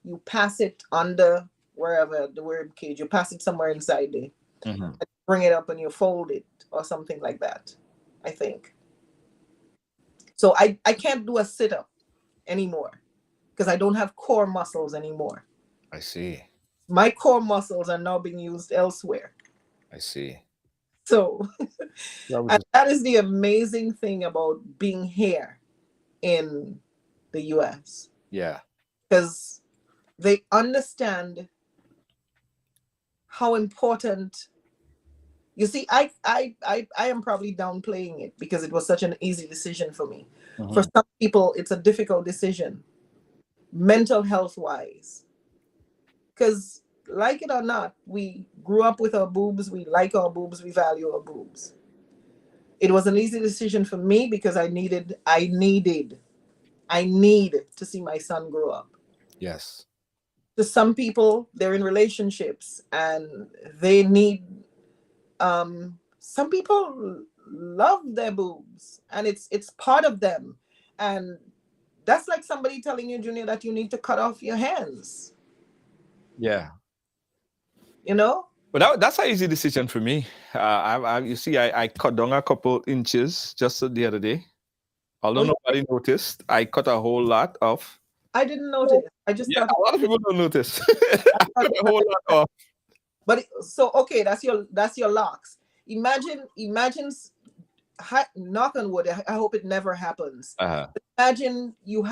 Speaker 4: you pass it under wherever the rib cage, you pass it somewhere inside there, and bring it up and you fold it or something like that, I think. So I can't do a sit-up anymore because I don't have core muscles anymore.
Speaker 3: I see.
Speaker 4: My core muscles are now being used elsewhere.
Speaker 3: I see.
Speaker 4: So, and that is the amazing thing about being here in the US.
Speaker 3: Yeah.
Speaker 4: Because they understand how important. You see, I am probably downplaying it because it was such an easy decision for me. For some people, it's a difficult decision, mental health wise. Because like it or not, we grew up with our boobs, we like our boobs, we value our boobs. It was an easy decision for me because I need to see my son grow up.
Speaker 3: Yes.
Speaker 4: To some people, they're in relationships and they need, some people love their boobs and it's part of them. And that's like somebody telling you, Junior, that you need to cut off your hands.
Speaker 3: Yeah.
Speaker 4: But
Speaker 3: that's an easy decision for me. I cut down a couple inches just the other day. Although nobody noticed, I cut a whole lot off.
Speaker 4: I didn't notice. I just thought
Speaker 3: a lot of people don't notice. I cut a whole lot off.
Speaker 4: But so okay, that's your locks. Imagine, knock on wood. I hope it never happens. Imagine you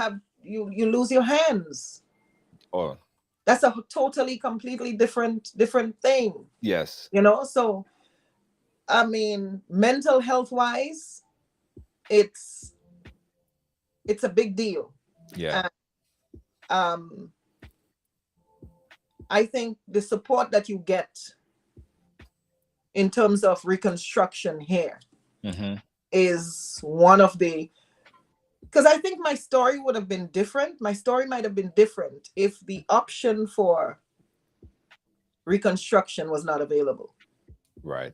Speaker 4: lose your hands.
Speaker 3: Oh.
Speaker 4: That's a totally, completely different thing.
Speaker 3: Yes.
Speaker 4: So, I mean, mental health wise, it's a big deal.
Speaker 3: Yeah.
Speaker 4: And, I think the support that you get in terms of reconstruction here is one of the. Because I think my story would have been different. My story might have been different if the option for reconstruction was not available.
Speaker 3: Right.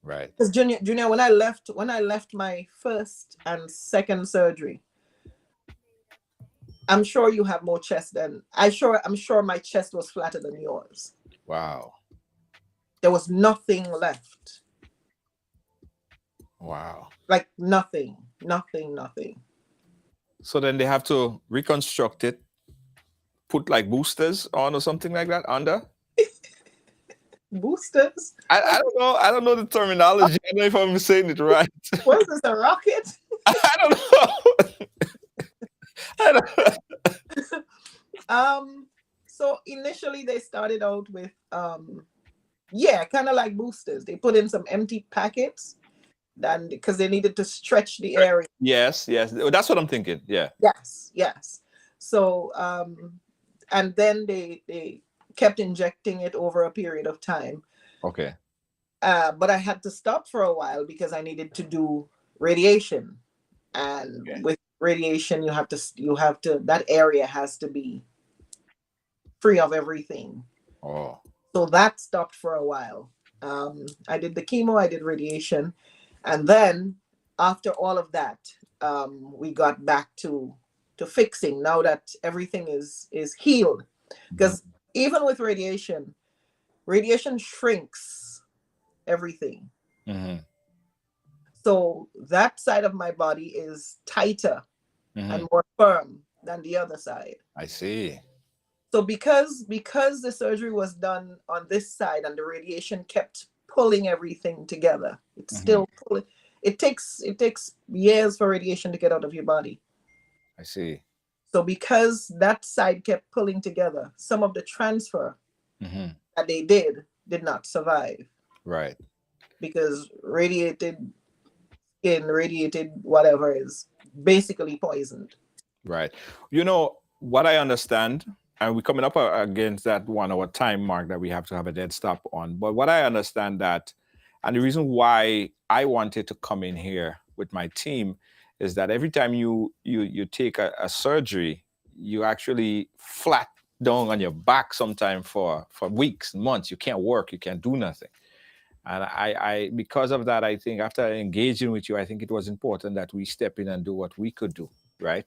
Speaker 4: Because Junior, when I left my first and second surgery, I'm sure you have more chest than I'm sure my chest was flatter than yours.
Speaker 3: Wow.
Speaker 4: There was nothing left.
Speaker 3: Wow.
Speaker 4: Like nothing.
Speaker 3: So then they have to reconstruct it, put like boosters on or something like that under.
Speaker 4: Boosters?
Speaker 3: I don't know. I don't know the terminology. I don't know if I'm saying it right.
Speaker 4: What is this, a rocket?
Speaker 3: I don't know. I don't.
Speaker 4: So initially they started out with yeah, kind of like boosters. They put in some empty packets then because they needed to stretch the area.
Speaker 3: Yes. That's what I'm thinking. Yeah.
Speaker 4: Yes. So and then they kept injecting it over a period of time.
Speaker 3: Okay.
Speaker 4: But I had to stop for a while because I needed to do radiation. And with radiation you have to that area has to be free of everything.
Speaker 3: Oh.
Speaker 4: So that stopped for a while. I did the chemo, I did radiation, and then after all of that, we got back to fixing. Now that everything is healed, because even with radiation shrinks everything.
Speaker 3: Mm-hmm.
Speaker 4: So that side of my body is tighter
Speaker 3: Mm-hmm.
Speaker 4: and more firm than the other side.
Speaker 3: I see.
Speaker 4: So because the surgery was done on this side and the radiation kept pulling everything together, it's still pulling. It takes years for radiation to get out of your body.
Speaker 3: I see.
Speaker 4: So because that side kept pulling together, some of the transfer that they did not survive.
Speaker 3: Right.
Speaker 4: Because radiated skin, radiated whatever is basically poisoned.
Speaker 3: Right. You know what I understand, and we're coming up against that 1 hour time mark that we have to have a dead stop on. But what I understand that, and the reason why I wanted to come in here with my team is that every time you take a surgery, you actually flat down on your back sometime for weeks, months. You can't work, you can't do nothing. And I because of that, I think after engaging with you, I think it was important that we step in and do what we could do, right?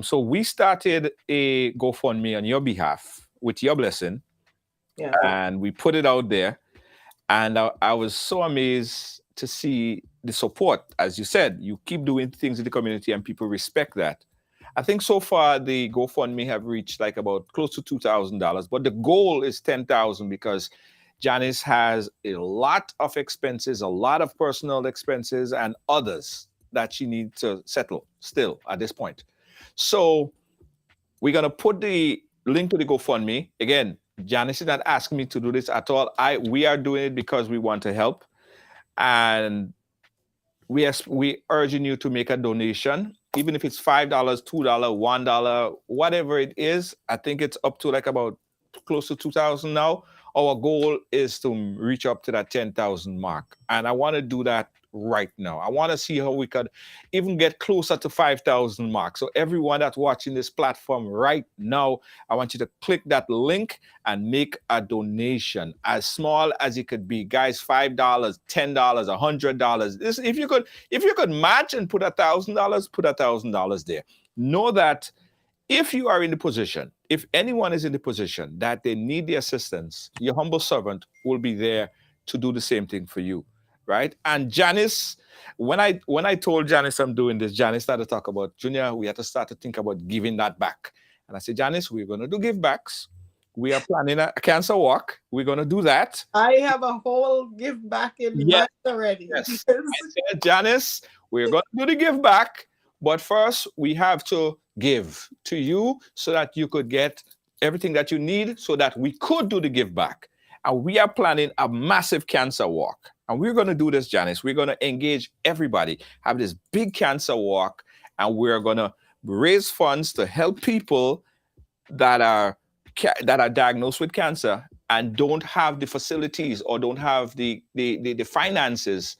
Speaker 3: So we started a GoFundMe on your behalf with your blessing, and we put it out there. And I was so amazed to see the support. As you said, you keep doing things in the community and people respect that. I think so far the GoFundMe have reached like about close to $2,000, but the goal is 10,000 because Janice has a lot of expenses, a lot of personal expenses and others that she needs to settle still at this point. So we're going to put the link to the GoFundMe. Again, Janice is not asking me to do this at all. We are doing it because we want to help. And we urging you to make a donation, even if it's $5, $2, $1, whatever it is. I think it's up to like about close to 2,000 now. Our goal is to reach up to that 10,000 mark. And I want to do that right now. I want to see how we could even get closer to 5,000 mark. So everyone that's watching this platform right now, I want you to click that link and make a donation as small as it could be. Guys, $5, $10, $100. If you could match and put $1,000, put $1,000 there. Know that if you are in the position, if anyone is in the position that they need the assistance, your humble servant will be there to do the same thing for you, right? And Janice, when I told Janice I'm doing this, Janice started to talk about, Junior, we have to start to think about giving that back. And I said, Janice, we're going to do give backs. We are planning a cancer walk. We're going to do that.
Speaker 4: I have a whole give back in mind already.
Speaker 3: Yes. I said, Janice, we're going to do the give back. But first, we have to give to you so that you could get everything that you need so that we could do the give back. And we are planning a massive cancer walk. And we're going to do this, Janice. We're going to engage everybody, have this big cancer walk, and we're going to raise funds to help people that are diagnosed with cancer and don't have the facilities or don't have the finances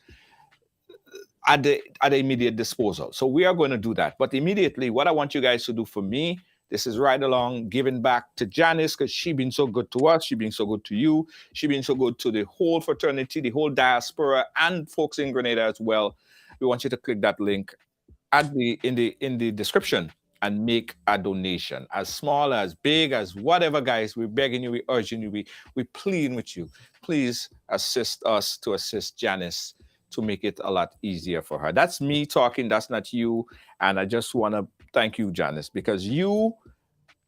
Speaker 3: at the immediate disposal. So we are going to do that. But immediately, what I want you guys to do for me, this is right along giving back to Janice, because she's been so good to us. She's been so good to you. She's been so good to the whole fraternity, the whole diaspora, and folks in Grenada as well. We want you to click that link in the description and make a donation, as small, as big, as whatever, guys. We're begging you, we're urging you, we're pleading with you. Please assist us to assist Janice to make it a lot easier for her. That's me talking, that's not you. And I just want to thank you, Janice, because you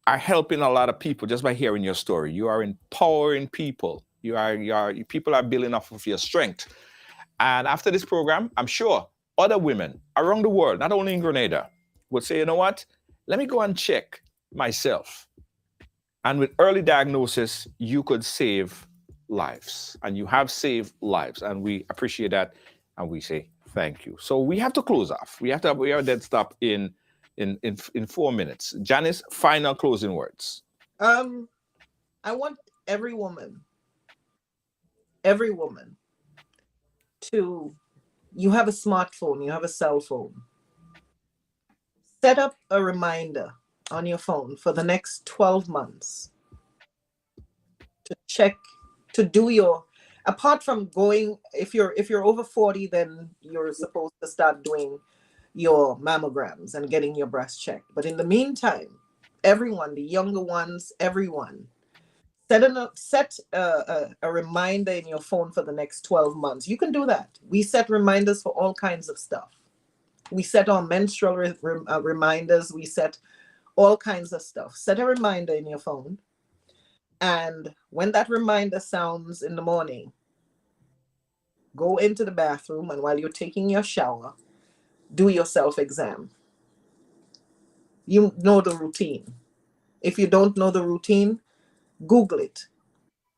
Speaker 3: are helping a lot of people just by hearing your story. You are empowering people. People are building off of your strength. And after this program, I'm sure other women around the world, not only in Grenada, would say, you know what? Let me go and check myself. And with early diagnosis, you could save lives. And you have saved lives. And we appreciate that. And we say thank you. So we have to close off. We have a dead stop in 4 minutes. Janice, final closing words.
Speaker 4: I want every woman to, you have a smartphone, you have a cell phone. Set up a reminder on your phone for the next 12 months to check, to do your, apart from going, if you're over 40, then you're supposed to start doing your mammograms and getting your breast checked. But in the meantime, everyone, the younger ones, everyone, set a reminder in your phone for the next 12 months. You can do that. We set reminders for all kinds of stuff. We set our menstrual reminders. We set all kinds of stuff. Set a reminder in your phone. And when that reminder sounds in the morning, go into the bathroom, and while you're taking your shower, do your self-exam. You know the routine. If you don't know the routine, Google it.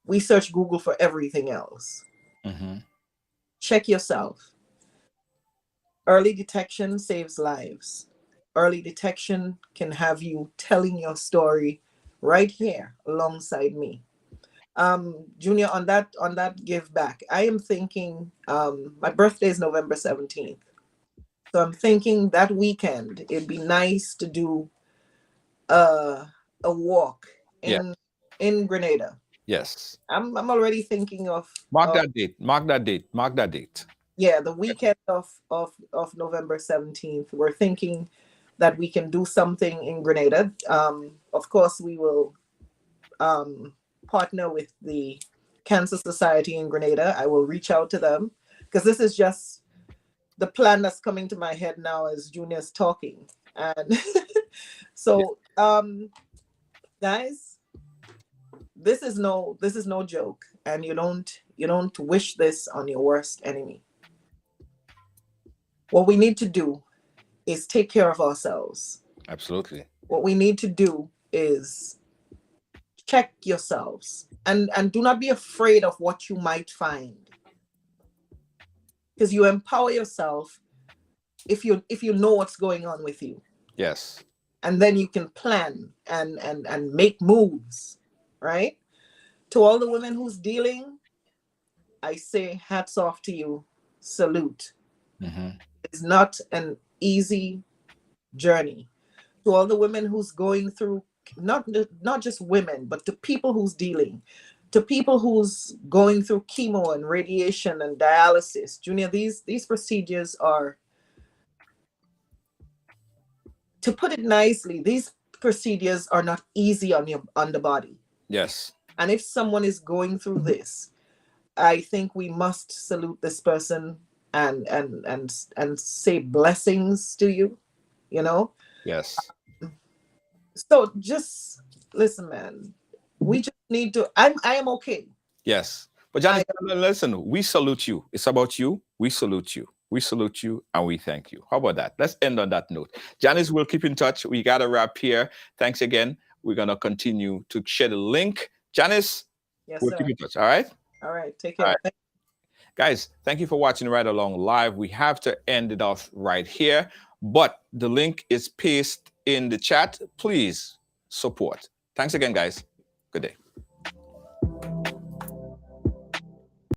Speaker 4: We search Google for everything else.
Speaker 3: Mm-hmm.
Speaker 4: Check yourself. Early detection saves lives. Early detection can have you telling your story right here alongside me. Junior, on that give back, I am thinking, my birthday is November 17th. So I'm thinking that weekend, it'd be nice to do a walk in Grenada.
Speaker 3: Yes.
Speaker 4: I'm already thinking of
Speaker 3: Mark that date.
Speaker 4: Yeah, the weekend of November 17th. We're thinking that we can do something in Grenada. Of course, we will partner with the Cancer Society in Grenada. I will reach out to them, because this is just the plan that's coming to my head now as Junior's talking. And so, guys, this is no joke, and you don't wish this on your worst enemy. What we need to do is take care of ourselves.
Speaker 3: Absolutely.
Speaker 4: What we need to do is check yourselves, and do not be afraid of what you might find, because you empower yourself if you know what's going on with you.
Speaker 3: Yes.
Speaker 4: And then you can plan and make moves, right? To all the women who's dealing, I say hats off to you, salute.
Speaker 3: Mm-hmm.
Speaker 4: It's not an easy journey. To all the women who's going through, not just women, but to people who's dealing, to people who's going through chemo and radiation and dialysis. Junior, these procedures are, to put it nicely, these procedures are not easy on the body.
Speaker 3: Yes.
Speaker 4: And if someone is going through this, I think we must salute this person and say blessings to you, you know?
Speaker 3: Yes.
Speaker 4: So just listen, man. We just need to, I am okay.
Speaker 3: Yes. But Janice, listen, we salute you. It's about you. We salute you. We salute you and we thank you. How about that? Let's end on that note. Janice, we'll keep in touch. We got to wrap here. Thanks again. We're going to continue to share the link. Janice,
Speaker 4: yes,
Speaker 3: we'll
Speaker 4: sir.
Speaker 3: keep in touch. All right?
Speaker 4: All right. Take care.
Speaker 3: All right. Guys, thank you for watching Right Along Live. We have to end it off right here, but the link is pasted in the chat. Please support. Thanks again, guys. Good day.